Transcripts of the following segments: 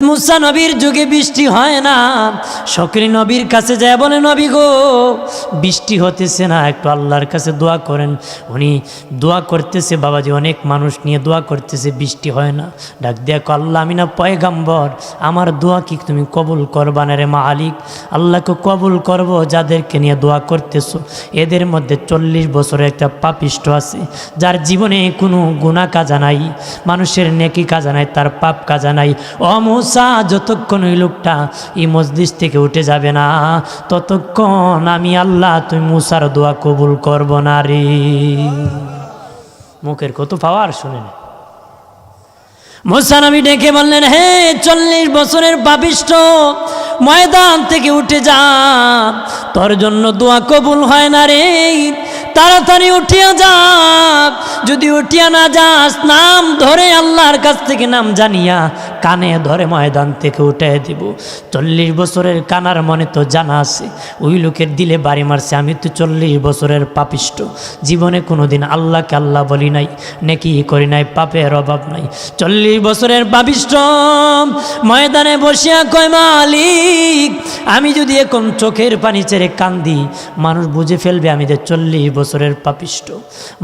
মুসা নবীর যুগে বৃষ্টি হয় না। সকল নবীর কাছে যায় বলে, নবী গো বৃষ্টি হতেছে না, একটু আল্লাহর কাছে দোয়া করেন। উনি দোয়া করতেছে, বাবাজি অনেক মানুষ নিয়ে দোয়া করতেছে, বৃষ্টি হয় না। ডাক দেখো, আল্লাহ আমি না পয়গাম্বর, আমার দোয়া কি তুমি কবুল করবা না রে মালিক? আল্লাহকে কবুল করব যাদেরকে নিয়ে দোয়া করতেছো। এদের মধ্যে 40 বছরের একটা পাপিষ্ট আছে, যার জীবনে কোনো গুনাহ কাজা নাই, মানুষের নেকি কাজা নাই, তার পাপ কাজা নাই। ও মুসা, যতক্ষণ ওই লোকটা এই মজলিস থেকে উঠে যাবে না, ততক্ষণ আমি আল্লাহ তুমি মুসার দোয়া কবুল করব না রে। মুখের কত পাওয়ার শুনেন। মুসা নবী ডেকে বললেন, হে 40 বছরের পাপিষ্ট, ময়দান থেকে উঠে যা, তোর জন্য দোয়া কবুল হয় না রে। তাড়াতাড়ি উঠিয়া যা, যদি উঠিয়া না যাস, নাম ধরে আল্লাহর কাছ থেকে নাম জানিয়া কানে ধরে ময়দান থেকে উঠে দিব। 40 বছরের কানার মনে তো জানা আছে, ওই লোকের দিলে বাড়ি মারছে, আমি তো 40 বছরের পাপিষ্ট, জীবনে কোনোদিন আল্লাহকে আল্লাহ বলি নাই, নেকি করি নাই, পাপের অভাব নাই। 40 বছরের পাপিষ্ট ময়দানে বসিয়া কয়, মালিক আমি যদি এখন চোখের পানি ছেড়ে কান্দি, মানুষ বুঝে ফেলবে আমি যে 40 বছরের পাপিষ্ট,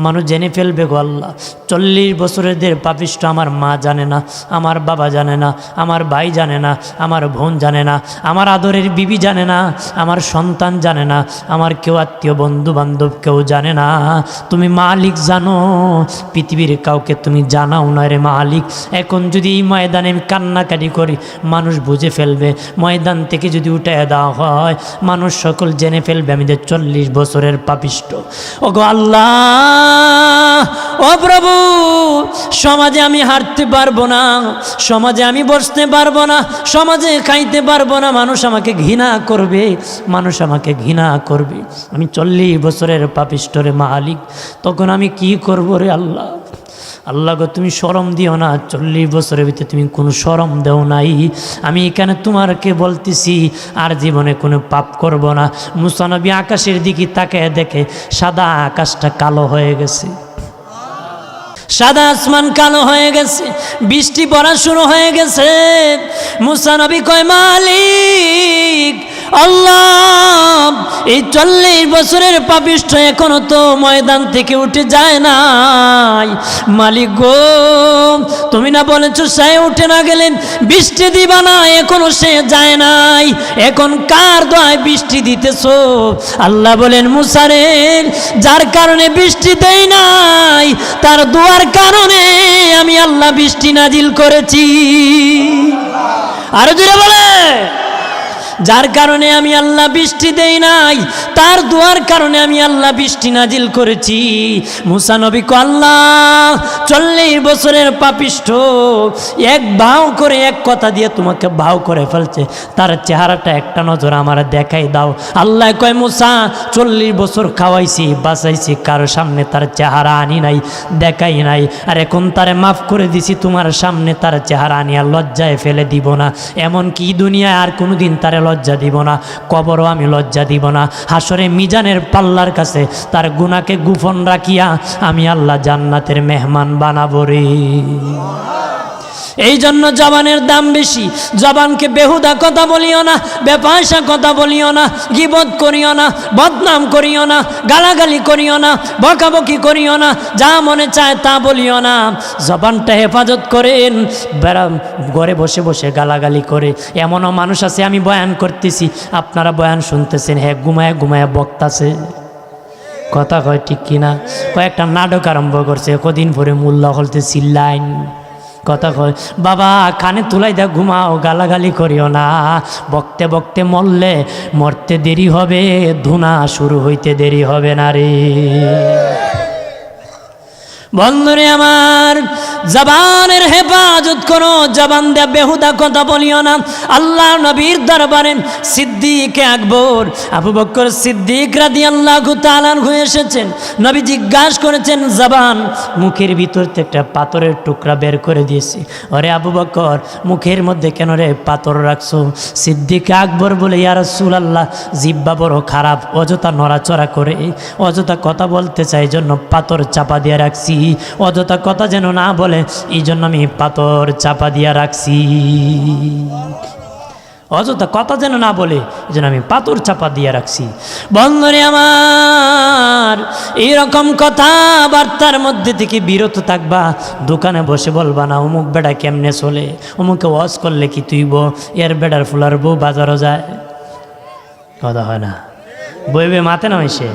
মানুষ জেনে ফেলবে গো আল্লাহ। 40 বছরের পাপিষ্ট আমার মা জানে না, আমার বাবা জানে না, আমার ভাই জানে না, আমার বোন জানে না, আমার আদরের বিবি জানে না, আমার সন্তান জানে না, আমার কেউ আত্মীয় বন্ধু বান্ধব কেউ জানে না। তুমি মালিক জানো, পৃথিবীর কাউকে তুমি জানাও না রে মালিক। এখন যদি এই ময়দানে আমি কান্নাকাটি করি, মানুষ বুঝে ফেলবে। ময়দান থেকে যদি উঠে দেওয়া হয়, মানুষ সকল জেনে ফেলবে আমি যে 40 বছরের পাপিষ্ট। ও গো আল্লাহ, ও প্রভু, সমাজে আমি হাঁটতে পারবো না, সমাজে আমি বসতে পারবো না, সমাজে খাইতে পারবো না, মানুষ আমাকে ঘৃণা করবে, মানুষ আমাকে ঘৃণা করবে। আমি 40 বছরের পাপিষ্ট রে মালিক, তখন আমি কি করব রে আল্লাহ? আল্লাহ গো তুমি শরম দিও না, 40 বছরের ভিতরে তুমি কোনো শরম দেও নাই। আমি এখানে তোমারকে বলতেছি আর জীবনে কোনো পাপ করব না। মুসা নবী আকাশের দিকে তাকায় দেখে সাদা আকাশটা কালো হয়ে গেছে, সাদা আসমান কালো হয়ে গেছে, বৃষ্টি পড়া শুরু হয়ে গেছে। মুসা নবী কয়, মালিক আল্লাহ, এই 40 বছরের পাপিষ্ঠ এখনো তো ময়দান থেকে উঠে যায় নাই। মালিক গো, তুমি না বলেছো সে উঠে না গেলেন বৃষ্টি দিবা না, এখনো সে যায় নাই, এখন কার দোয়ায় বৃষ্টি দিতেছো? আল্লাহ বলেন, মুসারে, যার কারণে বৃষ্টি দেই নাই, তার দোয়ার কারণে আমি আল্লাহ বৃষ্টি নাজিল করেছি। আরো জোরে বলে, যার কারণে আমি আল্লাহ বৃষ্টি দেই নাই, তার দোয়ার কারণে আমি আল্লাহ বৃষ্টি নাজিল করেছি। মুসা নবী কো, আল্লাহ 40 বছরের পাপিষ্ঠ এক ভাও করে, এক কথা দিয়ে তোমাকে ভাও করে ফেলছে, তার চেহারাটা একটা নজর আমার দেখাই দাও। আল্লাহ কয়, মুসা 40 বছর খাওয়াইছি, বাঁচাইছি, কারো সামনে তার চেহারা আনি নাই, দেখাই নাই, আর এখন তারে মাফ করে দিছি, তোমার সামনে তার চেহারা আনিয়া লজ্জায় ফেলে দিব না। এমনকি দুনিয়ায় আর কোনোদিন তারে লজ্জা দিব না, কবরও আমি লজ্জা দিব না। হাসরে মিজানের পাল্লার কাছে তার গুনাহকে গোপন রাখিয়া আমি আল্লাহ জান্নাতের মেহমান বানাবো রে। এই জন্য জবানের দাম বেশি। জবানকে বেহুদা কথা বলিও না, বেপয়সা কথা বলিও না, গীবত করিও না, বদনাম করিও না, গালাগালি করিও না, বকাবকি করিও না, যা মনে চায় তা বলিও না। জবানটা হেফাজত করেন। ঘরে বসে বসে গালাগালি করে এমনও মানুষ আছে, আমি বয়ান করতেছি, আপনারা বয়ান শুনতেছেন, হ্যাঁ ঘুমায় ঘুমায় বক্তাছে, কথা কয় ঠিক কিনা? কয়েকটা নাটক আরম্ভ করছে, কদিন পরে মোল্লা হলতে চিল্লাইন, কথা কয়, বাবা কানে তুলাই দা, ঘুমাও, গালাগালি করিও না, বকতে বকতে মরলে মরতে দেরি হবে, ধুনা শুরু হইতে দেরি হবে না রে। বন্ধুরে আমার, জবানের হেফাজত করো, জবান দিয়ে বেহুদা কথা বলিও না। আল্লাহ নবীর দরবারে সিদ্দিক আকবর আবু বকর সিদ্দিক রাদিয়াল্লাহু তাআলা আনহু এসেছেন। নবী জিজ্ঞাসা করেছেন, জবান মুখের ভিতর থেকে একটা পাথরের টুকরা বের করে দিয়েছি, ওরে আবু বকর মুখের মধ্যে কেন রে পাথর রাখছো? সিদ্দিক আকবর বলে, ইয়া রাসূলুল্লাহ, জিহ্বা বড় খারাপ, অযথা নড়াচড়া করে, অযথা কথা বলতে চাই, জন্য পাথর চাপা দিয়ে রাখছি, অযথা কথা যেন না বলে, এই জন্য আমি পাথর চাপা দিয়া রাখছি। অযথা কথা যেন না বলে, এই জন্য আমি পাথর চাপা দিয়ে রাখছি। বন্ধুরে আমার, এইরকম কথাবার্তার মধ্যে থেকে বিরত থাকবা। দোকানে বসে বলবা না অমুক বেড়া কেমনে চলে, অমুকে ওয়াজ করলে কি তুইব, এর বেড়ার ফুলার বউ বাজারও যায়, কথা হয় না। বইবে মাতে না সে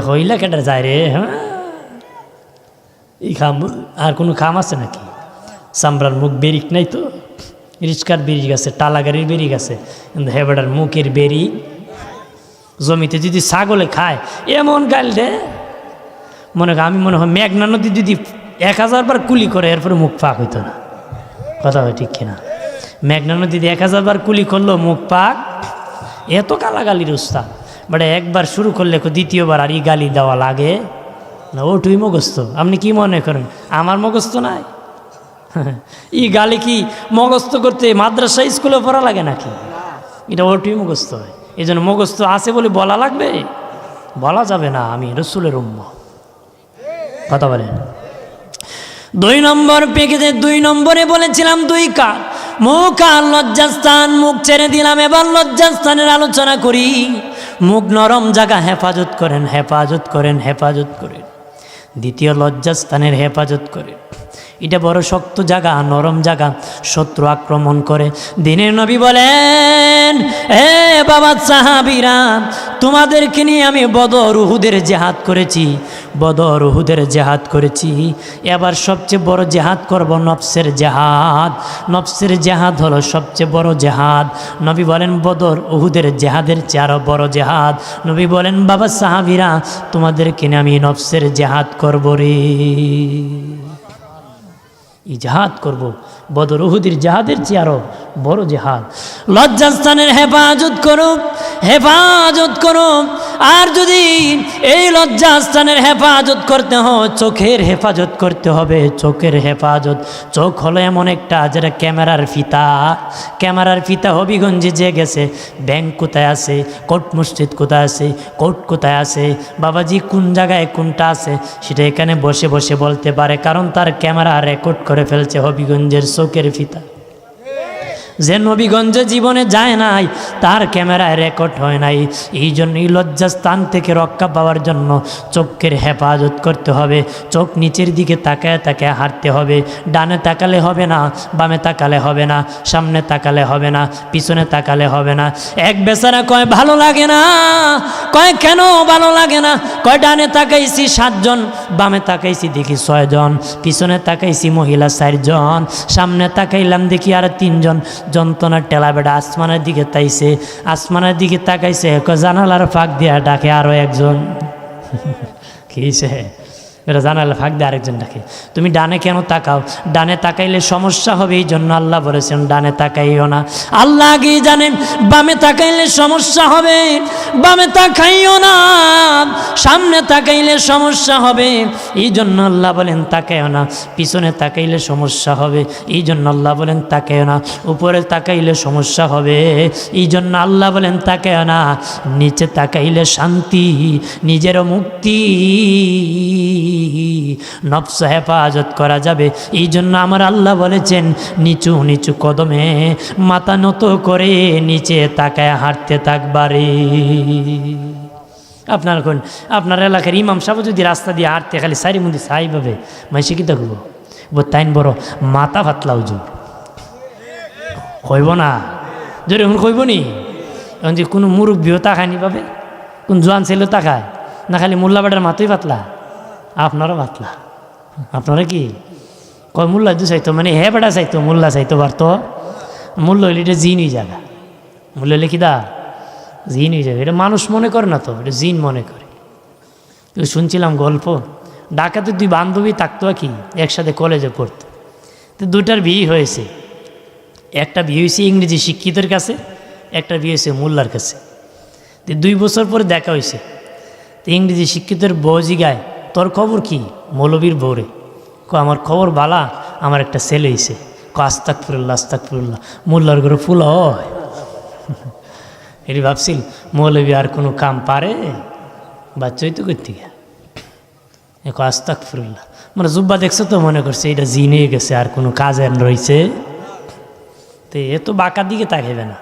হইলা কেটার যায় রে, হ্যাঁ এই খাম আর কোনো খাম আছে নাকি? চামড়ার মুখ বেরিক নাই তো, রিস্কার বেরিয়ে গেছে, টালা গাড়ির বেরিয়ে গেছে, কিন্তু হেবেটার মুখের বেরি। জমিতে যদি ছাগলে খায় এমন গাল রে, আমি মনে হয় মেঘনা নদী যদি 1000 বার কুলি করে এরপরে মুখ পাক হইতো না, কথা হয় ঠিক কিনা? মেঘনা নদী 1000 বার কুলি করলো মুখ পাক, এত গালাগালির উস্তাদ। বাট একবার শুরু করলে দ্বিতীয়বার আর এই গালি দেওয়া লাগে না, ওটুই মগস্ত। আপনি কি মনে করেন আমার মগস্ত নাই? এই গালি কি মগস্ত করতে মাদ্রাসা স্কুলে পড়া লাগে নাকি? এটা ওটুই মুখস্থ হয়। এই জন্য মুখস্থ আছে বলে বলা লাগবে, বলা যাবে না আমি রসুলের উম্মত, কথা বলেন। 2 নম্বর পেকেজে 2 নম্বরে বলেছিলাম 2 কান, মুখ আর লজ্জাস্থান। মুখ ছেড়ে দিলাম, এবার লজ্জাস্থানের আলোচনা করি। মুখ নরম জায়গা, হেফাজত করেন, হেফাজত করেন, হেফাজত করেন। দ্বিতীয় লজ্জাস্থানের হেফাজত করেন। এটা বড় শক্ত জায়গা, নরম জায়গা, শত্রু আক্রমণ করে। দিনের নবী বলেন, হে বাবা সাহাবীরা, তোমাদেরকে নিয়ে আমি বদর উহুদের জেহাদ করেছি, বদর উহুদের জেহাদ করেছি। এবার সবচেয়ে বড় জেহাদ করব নফসের জেহাদ। নফসের জেহাদ হলো সবচেয়ে বড় জেহাদ। নবী বলেন বদর উহুদের জেহাদের চেয়ে আরও বড় জেহাদ। নবী বলেন বাবা সাহাবীরা, তোমাদেরকে নিয়ে আমি নফসের জেহাদ করব রে, এই জেহাদ করব, বদর উহুদের জেহাদের চেয়ে আরো বড় জেহাদ। লজ্জাস্থানের হেফাজত করো, হেফাজত করো। আর যদি এই লজ্জাস্থানের হেফাজত করতে হয়, চোখের হেফাজত করতে হবে, চোখের হেফাজত। চোখ হলো এমন একটা যেটা ক্যামেরার ফিতা, ক্যামেরার ফিতা হবিগঞ্জে যে গেছে, ব্যাংক কোথায় আছে, কোর্ট মসজিদ কোথায় আছে, কোর্ট কোথায় আছে, বাবাজি কোন জায়গায় কোনটা আছে, সেটা এখানে বসে বসে বলতে পারে, কারণ তার ক্যামেরা রেকর্ড করে ফেলছে হবিগঞ্জের চোখের ফিতা। যে নবীগঞ্জে জীবনে যায় নাই, তার ক্যামেরায় রেকর্ড হয় নাই। এই জন্যই লজ্জাস্থান থেকে রক্ষা পাওয়ার জন্য চোখের হেফাজত করতে হবে। চোখ নিচের দিকে তাকায় তাকায় হাঁটতে হবে। ডানে তাকালে হবে না, বামে তাকালে হবে না, সামনে তাকালে হবে না, পিছনে তাকালে হবে না। এক বেচারা কয় ভালো লাগে না, কয় কেন ভালো লাগে না, কয় ডানে তাকাইছি 7 জন, বামে তাকাইছি দেখি 6 জন, পিছনে তাকাইছি মহিলা 4 জন, সামনে তাকাইলাম দেখি আর 3 জন। যন্ত্রণার টেলা বেড়া আসমানের দিকে তাইছে, আসমানের দিকে তাকাইছে, জানালার ফাঁক দিয়া ডাকে আরো একজন। কিছে এটা জানালা ফাঁক দিয়ে আরেকজন ডাকে। তুমি ডানে কেন তাকাও? ডানে তাকাইলে সমস্যা হবে, এই জন্য আল্লাহ বলেছেন ডানে তাকাইও না। আল্লাহ আগেই জানেন বামে তাকাইলে সমস্যা হবে, বামে তাকাইও না। সামনে তাকাইলে সমস্যা হবে, এই জন্য আল্লাহ বলেন তাকাইও না। পিছনে তাকাইলে সমস্যা হবে, এই জন্য আল্লাহ বলেন তাকাইও না। উপরে তাকাইলে সমস্যা হবে, এই জন্য আল্লাহ বলেন তাকাইও না। নিচে তাকাইলে শান্তি, নিজেরও মুক্তি, নফস হেফাজত করা যাবে। এই জন্য আমার আল্লাহ বলেছেন নিচু নিচু কদমে মাথা নত করে নিচে তাকায় হাঁটতে থাকবারে। আপনার এলাকার ইমাম সাহেব যদি রাস্তা দিয়ে হাঁটতে খালি সারি মন্দির সাই পাবে, মাইসে কি দেখব তাইন বড় মাথা ফাতলা হুজুর কইব না, যদি এখন কইব নি, এখন যে কোনো মুরব্বীও তাকায়নি পাবে, কোন জোয়ান ছেলেও তাকায় না, খালি মোল্লা বেটার মাথাই পাতলা, আপনারও পাতলা। আপনারা কি কয় মোল্লা দু চাইতো, মানে হে বেটা চাইতো, মোল্লা চাইতো পারতো। মূল্য হইলে এটা জিন হয়ে যাবে, মূল্য হইলে কি দা জিন হয়ে যাবে। এটা মানুষ মনে করে না তো, এটা জিন মনে করে। শুনছিলাম গল্প, ঢাকাতে 2 বান্ধবী থাকতো কি, একসাথে কলেজে পড়তো। তো 2টার বিয়ে হয়েছে, একটা বিয়ে হয়েছে ইংরেজি শিক্ষিতের কাছে, একটা বিয়ে হয়েছে মোল্লার কাছে। তো 2 বছর পরে দেখা হয়েছে। তো ইংরেজি শিক্ষিতের বউ জিগায় তোর খবর কি, মৌলবীর বউরে। আমার খবর বালা, আমার একটা ছেলে হয়েছে। আস্তাগফিরুল্লাহ আস্তাগফিরুল্লাহ, মোল্লার ঘরে ফুল হয়। এটি ভাবছিল মৌলবী আর কোনো কাম পারে, বাচ্চাই তো করতে গিয়া আস্তাগফিরুল্লাহ, মানে জুব্বা দেখছো তো মনে করছে এটা জিন হয়ে গেছে, আর কোনো কাজের রয়েছে। তো এ তো বাঁকার দিকে তাকাইবে না,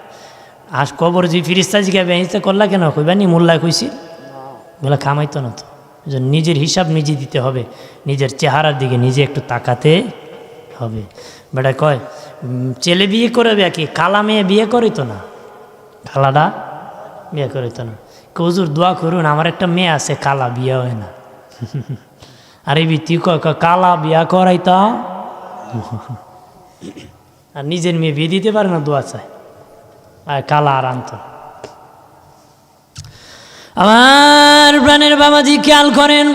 আজ কবর যে ফিরিস্তা জিগা বেঁচতে করলা কেন কইবানি মোল্লা কইছি বলে কামাইতো না তো, নিজের হিসাব নিজে দিতে হবে, নিজের চেহারার দিকে নিজে একটু তাকাতে হবে। বেটা কয় ছেলে বিয়ে করবে কি, কালা মেয়ে বিয়ে করিত না, খালাটা বিয়ে করিত না। হুজুর দোয়া করুন, আমার একটা মেয়ে আছে কালা, বিয়ে হয় না। আর এই তুই কালা বিয়া করাইতা, আর নিজের মেয়ে বিয়ে দিতে পারে না, দোয়া চায় আর কালা আর আনত। আমার প্রাণের বাবাজি খেয়াল করেন,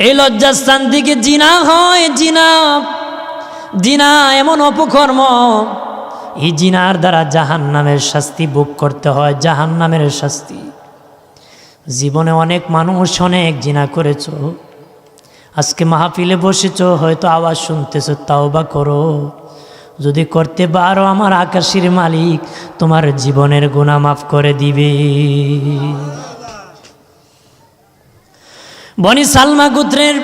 এই লজ্জাস্থান থেকে জিনা হয়, জিনা জিনা এমন অপকর্ম, এই জিনার দ্বারা জাহান্নামের শাস্তি ভোগ করতে হয়, জাহান্নামের শাস্তি। জীবনে অনেক মানুষ অনেক জিনা করেছ, আজকে মাহফিলে বসেছ, হয়তো আওয়াজ শুনতেছ, তাওবা করো। যদি করতে পারো আমার আকাশের মালিক তোমার জীবনের গুনাহ মাফ করে দিবে। বনি সালমা গোত্রের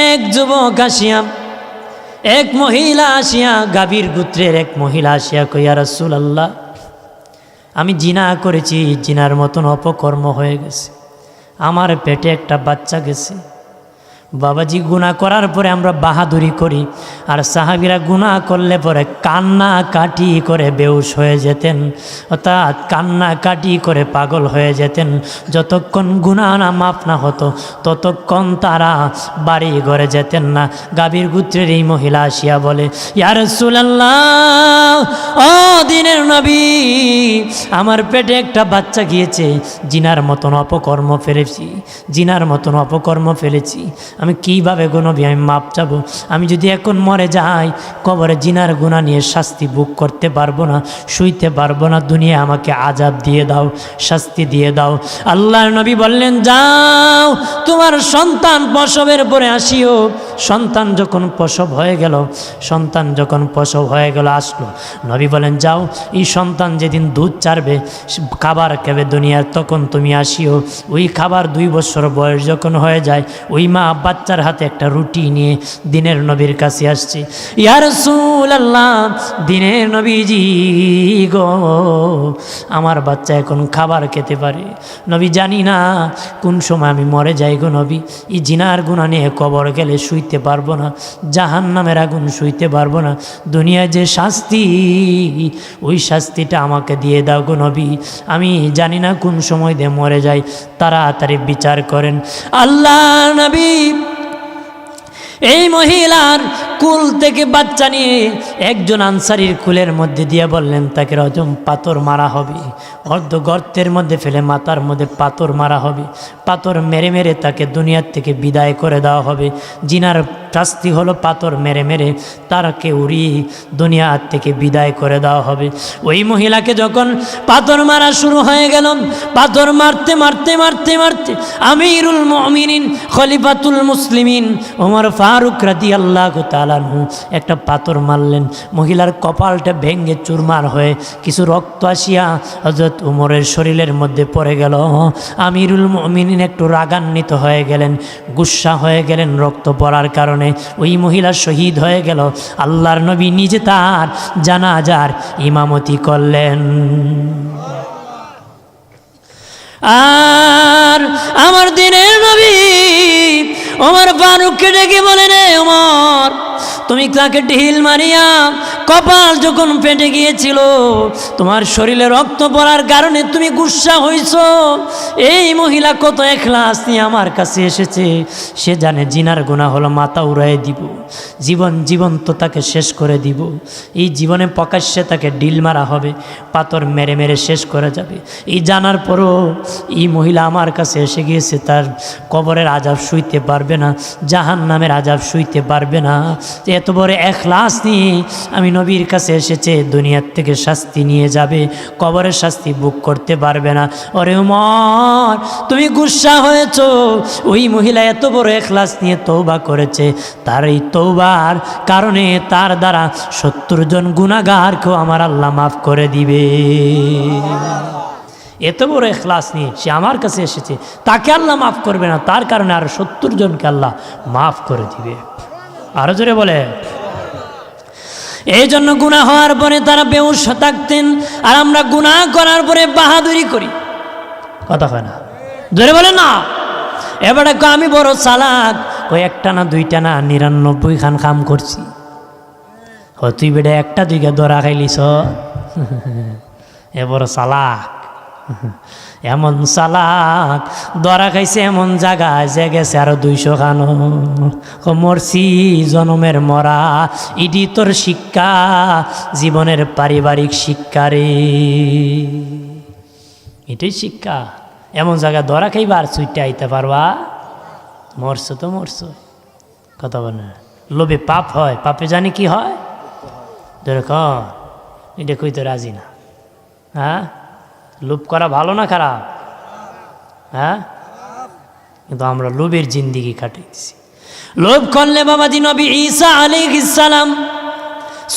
এক যুবক আসিয়া, এক মহিলা আসিয়া, গাভীর গোত্রের এক মহিলা আসিয়া কইয়া রাসূলুল্লাহ, আমি জিনা করেছি, জিনার মতন অপকর্ম হয়ে গেছে, আমার পেটে একটা বাচ্চা গেছে। বাবাজি গুনাহ করার পরে আমরা বাহাদুরি করি, আর সাহাবীরা গুনাহ করলে পরে কান্না কাটি করে বেহুশ হয়ে যেতেন, অর্থাৎ কান্না কাটি করে পাগল হয়ে যেতেন। যতক্ষণ গুনাহ না মাফ না হতো ততক্ষণ তারা বাড়ি ঘরে যেতেন না। গাভীর গোত্রের এই মহিলা আসিয়া বলে, ইয়া রাসূলুল্লাহ, ও দিনের নবী, আমার পেটে একটা বাচ্চা গিয়েছে, জিনার মতন অপকর্ম ফেলেছি, জিনার মতন অপকর্ম ফেলেছি, আমি কীভাবে গো নবী আমি মাপ চাবো? আমি যদি এখন মরে যাই, কবরে জিনার গুনাহ নিয়ে শাস্তি ভোগ করতে পারবো না, শুইতে পারবো না, দুনিয়া আমাকে আযাব দিয়ে দাও, শাস্তি দিয়ে দাও। আল্লাহর নবী বললেন, যাও তোমার সন্তান প্রসবের পরে আসিও। সন্তান যখন প্রসব হয়ে গেল, সন্তান যখন প্রসব হয়ে গেল আসলো, নবী বলেন, যাও এই সন্তান যেদিন দুধ চারবে, খাবার খাবে দুনিয়ার, তখন তুমি আসিও। ওই খাবার 2 বছর বয়স যখন হয়ে যায়, ওই মা বাচ্চার হাতে একটা রুটি নিয়ে দিনের নবীর কাছে আসছে। ইয়া রাসূলুল্লাহ, দিনের নবীজি গো, আমার বাচ্চা এখন খাবার খেতে পারে। নবী, জানি না কোন সময় আমি মরে যাই গো নবী, এই জিনার গুনাহ নিয়ে কবর গেলে শুইতে পারবো না, জাহান্নামের আগুন শুইতে পারবো না, দুনিয়ায় যে শাস্তি, ওই শাস্তিটা আমাকে দিয়ে দাও গো নবী, আমি জানি না কোন সময় দিয়ে মরে যাই, তাড়াতাড়ি বিচার করেন। আল্লাহ নবী এই মহিলার কুল থেকে বাচ্চা নিয়ে একজন আনসারীর কুলের মধ্যে দিয়ে বললেন, তাকে রজম পাথর মারা হবে, অর্ধ গর্তের মধ্যে ফেলে মাথার মধ্যে পাথর মারা হবে, পাথর মেরে মেরে তাকে দুনিয়ার থেকে বিদায় করে দেওয়া হবে। জিনার শাস্তি হলো পাথর মেরে মেরে তারকে উড়িয়ে দুনিয়ার থেকে বিদায় করে দেওয়া হবে। ওই মহিলাকে যখন পাথর মারা শুরু হয়ে গেল, পাথর মারতে মারতে মারতে মারতে আমিরুল মুমিনিন খলিফাতুল মুসলিমিন ওমর ফারুক রাদিয়াল্লাহু তাআলা আনহু একটা পাথর মারলেন, মহিলার কপালটা ভেঙে চুরমার হয়ে কিছু রক্ত আসিয়া হযরত ওমরের শরীরের মধ্যে পড়ে গেল। আমিরুল মুমিনিন একটু রাগান্বিত হয়ে গেলেন, গুসা হয়ে গেলেন রক্ত পড়ার কারণে। ওই মহিলা শহীদ হয়ে গেল। আল্লাহর নবী নিজে তার জানাজার ইমামতি করলেন। আর আমার দিনের নবী ওমর ফারুককে ডেকে বলেন, ওমর, তুমি তাকে ঢিল মারিয়া কপাল যখন ফেটে গিয়েছিল, তোমার শরীরে রক্ত পড়ার কারণে তুমি গুসা হইছ। এই মহিলা কত ইখলাস নিয়ে আমার কাছে এসেছে, সে জানে জিনার গুনাহ হলো মাথা উড়াই দিব, জীবন্ত তাকে শেষ করে দিব। এই জীবনে প্রকাশ্যে তাকে ঢিল মারা হবে, পাথর মেরে মেরে শেষ করে যাবে। এই জানার পরও এই মহিলা আমার কাছে এসে গিয়েছে, তার কবরের আযাব শুইতে পারবে না, জাহান্নামের আযাব শুইতে পারবে না। এত বড় ইখলাস নিয়ে আমি নবীর কাছে এসেছে, দুনিয়ার থেকে শাস্তি নিয়ে যাবে, কবরের শাস্তি ভোগ করতে পারবে না। ওরে ওমর, তুমি গুসা হয়েছ। ওই মহিলা এত বড় ইখলাস নিয়ে তওবা করেছে, তার এই তওবার কারণে তার দ্বারা 70 জন গুনাহগারকেও আমার আল্লাহ মাফ করে দিবে। এত বড় ইখলাস নিয়ে সে আমার কাছে এসেছে, তাকে আল্লাহ মাফ করবে না, তার কারণে আর 70 জনকে আল্লাহ মাফ করে দিবে। আরো জোরে বলে, এই জন্য গুনাহ হওয়ার পরে তারা বেহুশ থাকতেন, আর আমরা গুনাহ করার পরে বাহাদুরি করি। কথা হয় না, জোরে বলে না। এবারে আমি বড় চালাক, ওই একটা না দুইটা না 99 খান কাম করছি। ও তুই বেটা একটা দুইটা ধরা খাইলিস, এ বড় চালাক। এমন চালাক ধরা খাইছে এমন জায়গায় যে গেছে আরো 200 খানো। মরছি জনমের মরা, ইডি তোর শিক্ষা, জীবনের পারিবারিক শিক্ষা রে, এটাই শিক্ষা। এমন জায়গায় ধরা খাইবা আর ছুটে আইতে পারবা? মরছো তো মরছো। কথা বলে লোভে পাপ হয়, পাপে জানি কি হয়? ধরে এটা কইতে রাজি না। হ্যাঁ, লোভ করা ভালো না খারাপ? হ্যাঁ, কিন্তু আমরা লোভের জিন্দিগি কাটাইছি। লোভ করলে বাবাজি নবী ঈসা আলাইহিস সালাম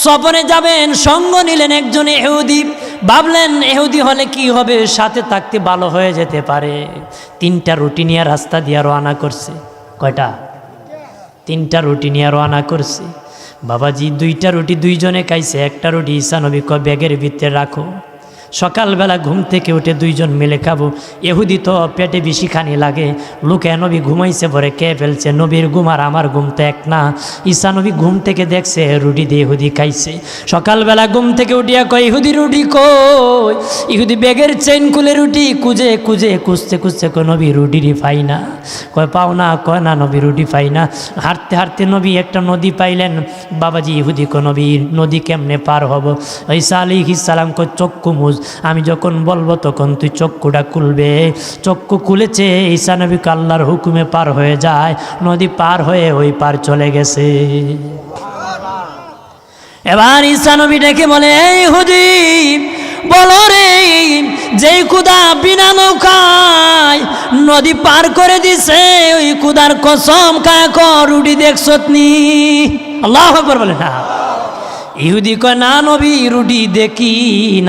সফরে যাবেন, সঙ্গ নিলেন একজন ইহুদি। ভাবলেন ইহুদি হলে কি হবে, সাথে থাকতে ভালো হয়ে যেতে পারে। 3টা রুটি নিয়ে রাস্তা দিয়ে রওনা করছে। কয়টা? 3টা রুটি নিয়ে রওনা করছে। বাবাজি 2টা রুটি 2 জনে খাইছে, একটা রুটি ঈসা নবী কয় ব্যাগের ভিতরে রাখো, সকালবেলা ঘুম থেকে উঠে 2 জন মিলে খাবো। ইহুদি তো পেটে বেশি খানি লাগে, লোকে নবী ঘুমাইছে পরে কে ফেলছে। নবীর ঘুম আর আমার ঘুম তো এক না। ঈসা নবী ঘুম থেকে দেখছে রুটি দিয়ে ইহুদি খাইছে। সকালবেলা ঘুম থেকে উঠিয়া কয় ইহুদি রুটি কই? ইহুদি ব্যাগের চেইন খুলে রুটি খুঁজে খুঁজতে কয় নবী রুটিরই পাই না। কয় পাও না? কয় না নবী রুটি পাই না। হাঁটতে হাঁটতে নবী একটা নদী পাইলেন। বাবাজি ইহুদি কয় নবী নদী কেমনে পার হব? ঈসা আলাইহিস সালাম কয় চক্ষু মুজ, আমি যখন বলবো তখন তুই চক্ষুটা খুলবে। চক্ষু খুলেছে, ঈসা নবী আল্লাহর হুকুমে পার হয়ে যায়। নদী পার হয়ে ওই পার চলে গেছে। এবার ঈসা নবী ডেকে বলে, এই ইহুদি বলো রে, যেই খুদা বিনা নৌকায় নদী পার করে দিছে, ওই খুদার কসম খায় কর রুটি দেখছত নি? আল্লাহু আকবার বলে না। ইহুদি কয় না নবী রুটি দেখি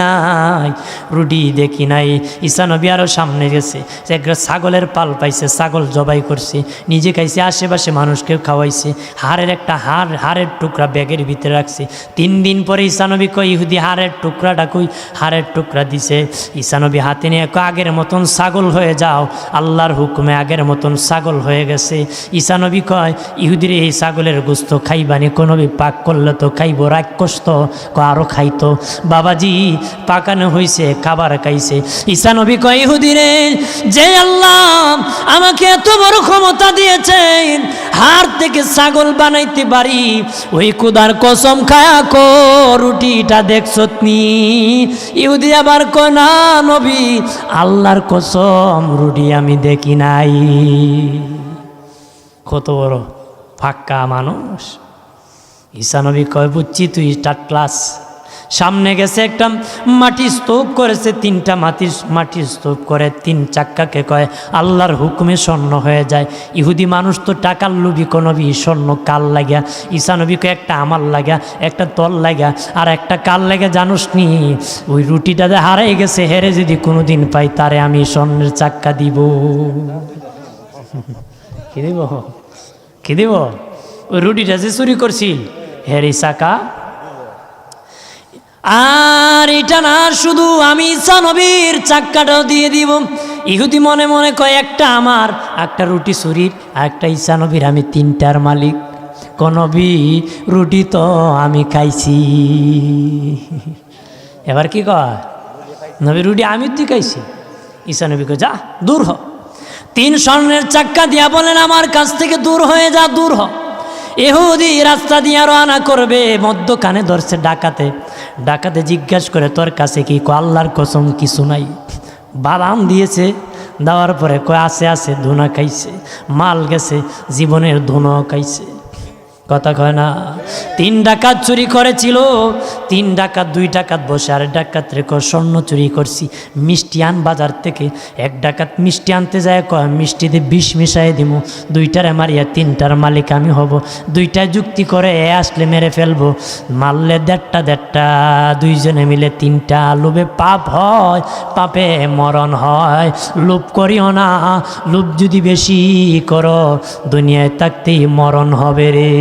নাই, রুটি দেখি নাই। ঈসা নবী আরও সামনে গেছে, একটা ছাগলের পাল পাইছে, ছাগল জবাই করছে, নিজে খাইছে, আশেপাশে মানুষকে খাওয়াইছে। হাড়ের টুকরা ব্যাগের ভিতরে রাখছে। 3 দিন পরে ঈসা নবী কয় ইহুদি হাড়ের টুকরাটা কই? হাড়ের টুকরা দিছে। ঈসা নবী হাতে নিয়ে আগের মতন ছাগল হয়ে যাও। আল্লাহর হুকুমে আগের মতন ছাগল হয়ে গেছে। ঈসা নবী কয় ইহুদির এই ছাগলের গোস্ত খাইবানি? কোন নবী পাক করলে তো খাইব, রাগ কষ্ট আরো খাইতো। বাবাজি পাকানো হয়েছে, খাবার খাইছে। ঈসা নবী কয় ইহুদি রে, যে আল্লাহ আমাকে এত বড় ক্ষমতা দিয়েছেন হাড় থেকে ছাগল বানাইতে পারি, ওই খুদার কসম খায়া কো রুটিটা দেখছত নি? ইহুদি আবার কয় না নবী আল্লাহর কসম রুটি আমি দেখি নাই। কত বড় ফাক্কা মানুষ। ঈসা নবী কয় বুঝছি তুই 3rd ক্লাস। সামনে গেছে একটা মাটির স্তূপ করেছে, 3টা মাটির স্তূপ করে 3 চাক্কাকে কয় আল্লাহর হুকুমে স্বর্ণ হয়ে যায়। ইহুদি মানুষ তো টাকার লোভী, কোনো স্বর্ণ কাল লাগিয়া। ঈসা নবী কয় একটা আমার লাগা, একটা তল লাগা, আর একটা কাল লাগা। জানুস নি ওই রুটিটা যে হারাই গেছে, হেরে যদি কোনোদিন পাই তারে আমি স্বর্ণের চাক্কা দিব। কি দিব? ওই রুটিটা যে চুরি করছি হেরি চাকা। আর এটা না শুধু আমি ঈসা নবীর চাক্কাটাও দিয়ে দিব। ইহুদি মনে মনে কয় একটা আমার, একটা রুটি চুরির, আর একটা ঈসা নবীর, আমি 3টার মালিক। নবী রুটি তো আমি খাইছি। এবার কি কয় নবী রুটি আমি তুই খাইছি? ঈসা নবী কয় যা দূর হ। 3 স্বর্ণের চাক্কা দিয়া বলেন আমার কাছ থেকে দূর হয়ে যা, দূর হ। ইহুদি রাস্তা দিয়ে রওনা করবে, মধ্যখানে ধরছে ডাকাতে জিজ্ঞাসা করে তোর কাছে কি? আল্লাহর কসম কিছু নাই। বাদাম দিয়েছে, দেওয়ার পরে কয় আছে ধুনা খাইছে, মাল গেছে, জীবনের ধুনাও খাইছে। কথা কয় না। 3 ডাকাত চুরি করেছিল, 3 ডাকাত 2 ডাকাত বসে আর ডাকাত রেখো স্বর্ণ চুরি করছি মিষ্টি আন বাজার থেকে। 1 ডাকাত মিষ্টি আনতে যায়, কয় মিষ্টিতে বিষ মিশাই দিব, 2টারে মারিয়া 3টার মালিক আমি হব। 2টায় যুক্তি করে আসলে মেরে ফেলবো, মারলে 1.5 2 জনে মিলে 3টা। লোভে পাপ হয়, পাপে মরণ হয়। লোভ করিও না, লোভ যদি বেশি করো দুনিয়ায় থাকতেই মরণ হবে রে।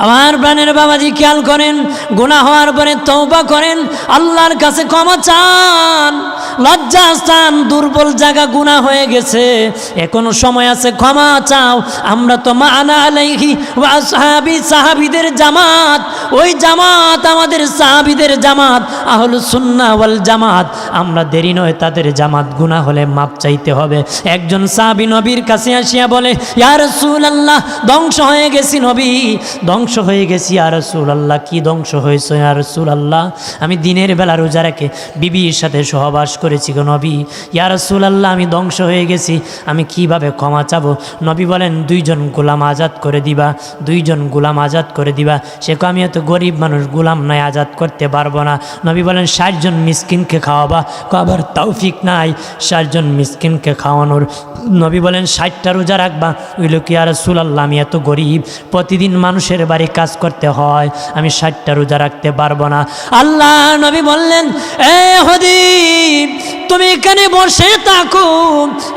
আমার প্রাণের বাবাজি খেয়াল করেন, গুনাহ হওয়ার পরে তওবা করেন, আল্লাহর কাছে ক্ষমা চান। লজ্জাস্থান, দুর্বল জায়গা গুনাহ হয়ে গেছে, এখনো সময় আছে, ক্ষমা চাও। আমরা তো মানা আলাইহি ওয়া আসহাবি, সাহাবীদের জামাত, ওই জামাত আমাদের সাহাবীদের জামাত, আহলুস সুন্নাহ ওয়াল জামাত। আমরা দেরি নয় তাদের জামাত, গুনাহ হলে মাপ চাইতে হবে। একজন সাহাবী নবীর কাছে আসিয়া বলে, ইয়া রাসূলুল্লাহ, ধ্বংস হয়ে গেছি নবী, ধ্বংস হয়ে গেছি। ইয়া রাসূলুল্লাহ, কি ধ্বংস হয়েছে ইয়া রাসূলুল্লাহ? আমি দিনের বেলা রোজা রেখে বিবির সাথে সহবাস করেছি গো নবী। ইয়া রাসূলুল্লাহ, আমি ধ্বংস হয়ে গেছি, আমি কিভাবে ক্ষমা চাবো? নবী বলেন, 2 জন গোলাম আজাদ করে দিবা, 2 জন গোলাম আজাদ করে দিবা। সে কো, আমি এত গরিব মানুষ, গোলাম নাই, আজাদ করতে পারবো না। নবী বলেন, 60 জন মিসকিনকে খাওয়াবা। আবার তৌফিক নাই 60 জন মিসকিনকে খাওয়ানোর। নবী বলেন, 60টা রোজা রাখবা। ওই লোক, ইয়া রাসূলুল্লাহ, আমি এত গরিব, প্রতিদিন মানুষের বাড়ি কাজ করতে হয়, আমি 60টা রোজা রাখতে পারবো না। আল্লাহ নবী বললেন, এ ইহুদি, তুমি এখানে বসে থাকো।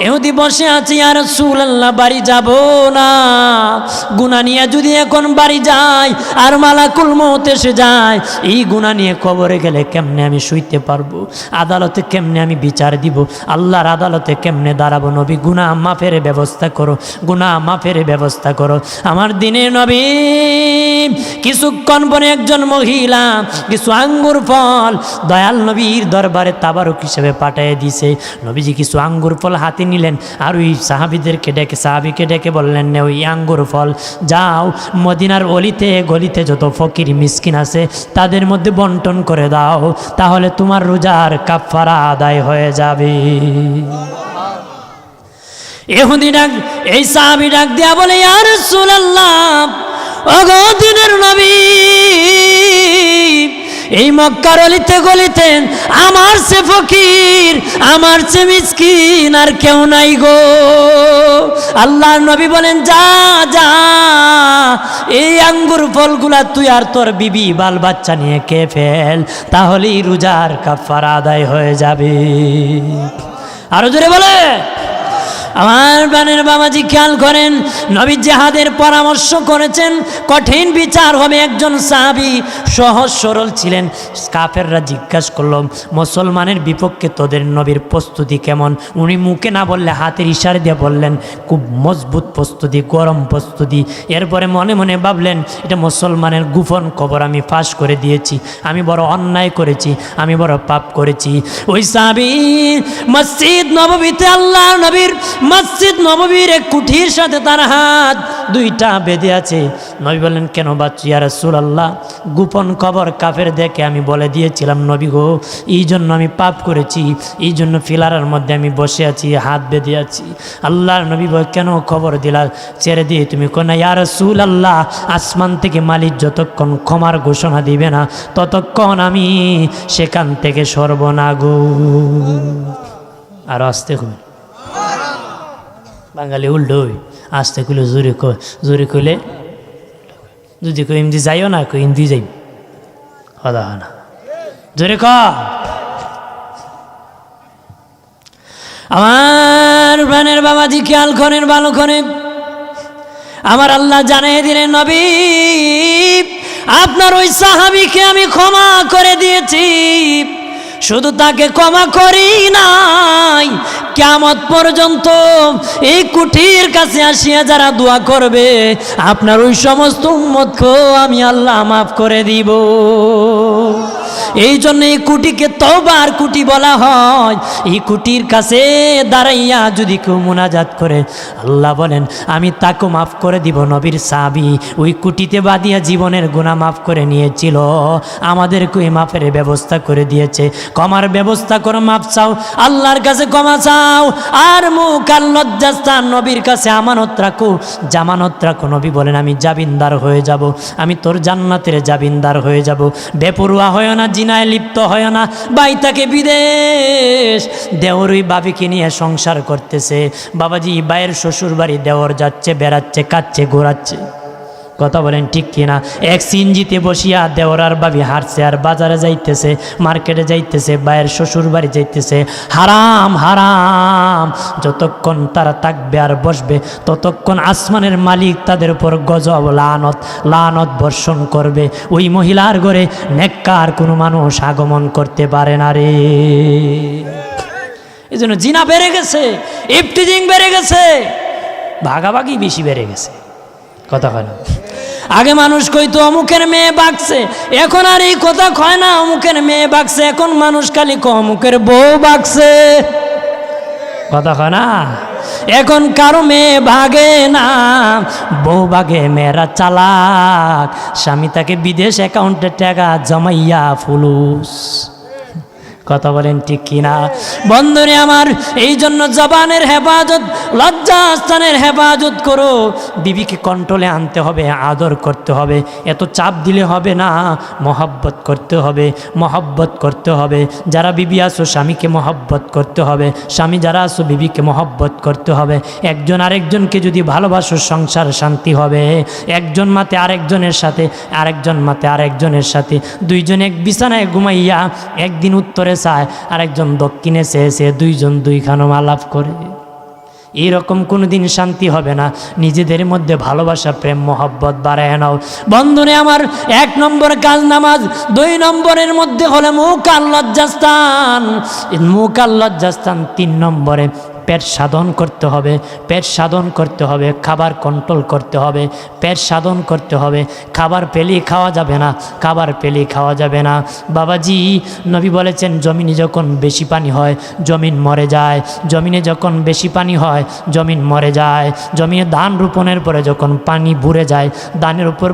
ইহুদি বসে আছে, ইয়া রাসূলুল্লাহ, বাড়ি যাব না। গুনাহ নিয়ে যদি এখন বাড়ি যাই আর মালাকুল মউত এসে যায়, এই গুনাহ নিয়ে কবরে গেলে কেমনে আমি শুইতে পারবো? আদালতে কেমনে আমি বিচার দিব? আল্লাহর আদালতে কেমনে দাঁড়াবো? নবী, গুনাহ মাফের ব্যবস্থা করো, গুনাহ মাফের ব্যবস্থা করো। আমার দিনে নবী কিছুক্ষণ পরে একজন মহিলা কিছু আঙ্গুর ফল দয়াল নবীর দরবারে তাবারক হিসেবে পাঠিয়ে দিছে। নবীজি কিছু আঙ্গুর ফল হাতে নিলেন, আর ওই সাহাবীকে ডেকে বললেন, নে ওই আঙ্গুর ফল যাও মদিনার অলিতে গলিতে যত ফকির মিসকিন আছে তাদের মধ্যে বন্টন করে দাও, তাহলে তোমার রোজার কাফারা আদায় হয়ে যাবে। ইহুদি ডাক, এই সাহাবী ডাক দিয়া বলে, ইয়া রাসূলুল্লাহ, ওগো দিনের নবী, এই মক্কার অলিতে গলিতে আমার সে ফকির, আমার সে মিসকিন আর কেউ নাই গো। আল্লাহর নবী বলেন, যা যা, এই আঙ্গুর ফলগুলা তুই আর তোর বিবি বাল বাচ্চা নিয়ে খেয়ে ফেল, তাহলেই রোজার কাফারা আদায় হয়ে যাবে। আরো জোরে বলে। আমার বানের বাবাজি খেয়াল করেন, নবী জিহাদের পরামর্শ করেছেন, কঠিন বিচার হবে। একজন সাহাবী সহজ সরল ছিলেন। কাফেররা জিজ্ঞাসা করল, মুসলমানের বিপক্ষে তোদের নবীর প্রস্তুতি কেমন? উনি মুখে না বললে হাতের ইশারা দিয়ে বললেন, খুব মজবুত প্রস্তুতি, গরম প্রস্তুতি। এরপরে মনে মনে ভাবলেন, এটা মুসলমানের গোপন খবর আমি ফাঁস করে দিয়েছি, আমি বড় অন্যায় করেছি, আমি বড় পাপ করেছি। ওই সাহাবী মসজিদ নববীতে, আল্লাহ নবীর মসজিদ নববীর এক কুঠির সাথে তার হাত 2টা বেঁধে আছে। নবী বললেন, কেন বাচ্চু? ইয়া রাসূলুল্লাহ, গোপন খবর কাফের দেখে আমি বলে দিয়েছিলাম নবী গো, এই জন্য আমি পাপ করেছি, এই জন্য ফিলারের মধ্যে আমি বসে আছি, হাত বেঁধে আছি। আল্লাহর নবী বলে, কেন খবর দিলা? ছেড়ে দিয়ে তুমি কোন? ইয়া রাসূলুল্লাহ, আসমান থেকে মালিক যতক্ষণ ক্ষমার ঘোষণা দিবে না ততক্ষণ আমি সেখান থেকে সরব না গো। আর আসতে হবে, বাঙালি উল্টো, আসতে খুলে জোরে খুলে, যদি কই ইন্দি যাইও না, কই ইন্দি যাই হদা না, জোরে ক। আমার প্রাণের বাবাজি খেয়াল করেন, ভালো করে। আমার আল্লাহ জানিয়ে দিলেন, নবী, আপনার ওই সাহাবীকে আমি ক্ষমা করে দিয়েছি। শুধু তাকে ক্ষমা করি নাই, কিয়ামত পর্যন্ত এই কুঠির কাছে আসিয়া যারা দোয়া করবে, আপনার ওই সমস্ত উম্মতকেও আমি আল্লাহ মাফ করে দিব। এই জন্য এই কুটিকে তওবার কুটি বলা হয়। এই কুটির কাছে দাঁড়াইয়া যদি কেউ মুনাজাত করে, আল্লাহ বলেন আমি তাকে মাফ করে দিব। নবীর সাহাবী ওই কুটিতে বাঁধিয়া জীবনের গুনাহ মাফ করে নিয়েছিল, আমাদেরকে ওই মাফের ব্যবস্থা করে দিয়েছে। ক্ষমার ব্যবস্থা করো, মাফ চাও, আল্লাহর কাছে ক্ষমা চাও, আর মুখ আর লজ্জাস্থান নবীর কাছে আমানত রাখো, জামানত রাখো। নবী বলেন আমি জামিনদার হয়ে যাব, আমি তোর জান্নাতের জামিনদার হয়ে যাব। বেপরোয়া হয় না, জিনায় লিপ্ত হয় না। ভাই তাকে বিদেশ, দেওর ওই বাবিকে নিয়ে সংসার করতেছে। বাবাজি, ভাইয়ের শ্বশুর বাড়ি, দেওর যাচ্ছে, বেড়াচ্ছে, কাচ্ছে, ঘোরাচ্ছে। কথা বলেন ঠিক কিনা? এক সিনজিতে বসিয়া দেওরার ভাবি হাঁটছে আর বাজারে যাইতেছে, মার্কেটে যাইতেছে, ভাইয়ের শ্বশুর বাড়ি যাইতেছে। হারাম হারাম যতক্ষণ তারা থাকবে আর বসবে ততক্ষণ আসমানের মালিক তাদের উপর গজব লানত লানত বর্ষণ করবে। ওই মহিলার ঘরে নেককার কোনো মানুষ আগমন করতে পারে না রে। এই জন্য জিনা বেড়ে গেছে, ইফটিজিং বেড়ে গেছে, ভাগাভাগি বেশি বেড়ে গেছে। কথা হয় না? আগে মানুষ কইতো অমুকের মেয়ে বাগছে, এখন আর এই কথা কয় না অমুকের মেয়ে বাগছে, এখন মানুষ খালি অমুকের বউ বাগছে। কথা কয় না? এখন কারো মেয়ে ভাগে না, বউ ভাগে, মেয়েরা চালাক, স্বামী তাকে বিদেশ অ্যাকাউন্টে টাকা জমাইয়া ফুলুস। কথা বলেন ঠিক কিনা? বন্ধুরে আমার, এই জন্য জবানের হেফাজত, লজ্জাস্থানের হেফাজত করো। বিবিকে কন্ট্রোলে আনতে হবে, আদর করতে হবে, এত চাপ দিলে হবে না, মহব্বত করতে হবে, মহব্বত করতে হবে। যারা বিবি আসো স্বামীকে মহব্বত করতে হবে, স্বামী যারা আসো বিবিকে মহব্বত করতে হবে। একজন আরেকজনকে যদি ভালোবাসো সংসার শান্তি হবে। একজন মাতে আরেকজনের সাথে, আরেকজন মাতে আরেকজনের সাথে, দুইজন এক বিছানায় ঘুমাইয়া একদিন উত্তরে চায়, আরেকজন দক্ষিণে চেয়েছে, দুইজন দুইখানো আলাপ করে। এইরকম কোনোদিন শান্তি হবে না। নিজেদের মধ্যে ভালোবাসা, প্রেম, মহব্বত বাড়ায় নাও। বন্ধুরে আমার, 1 নম্বর কাজ নামাজ, 2 নম্বরের মধ্যে হলে মুখ আর লজ্জাস্থান, মুখ আর লজ্জাস্থান। 3 নম্বরে পেট সাধন করতে হবে, পেট সাধন করতে হবে, খাবার কন্ট্রোল করতে হবে, পেট সাধন করতে হবে। খাবার পেলেই খাওয়া যাবে না, খাবার পেলেই খাওয়া যাবে না। বাবাজি নবী বলেছেন জমিনে যখন বেশি পানি হয় জমিন মরে যায়, জমিনে যখন বেশি পানি হয় জমিন মরে যায়। জমিনে ধান রোপণের পরে যখন পানি ভরে যায়, ধানের উপর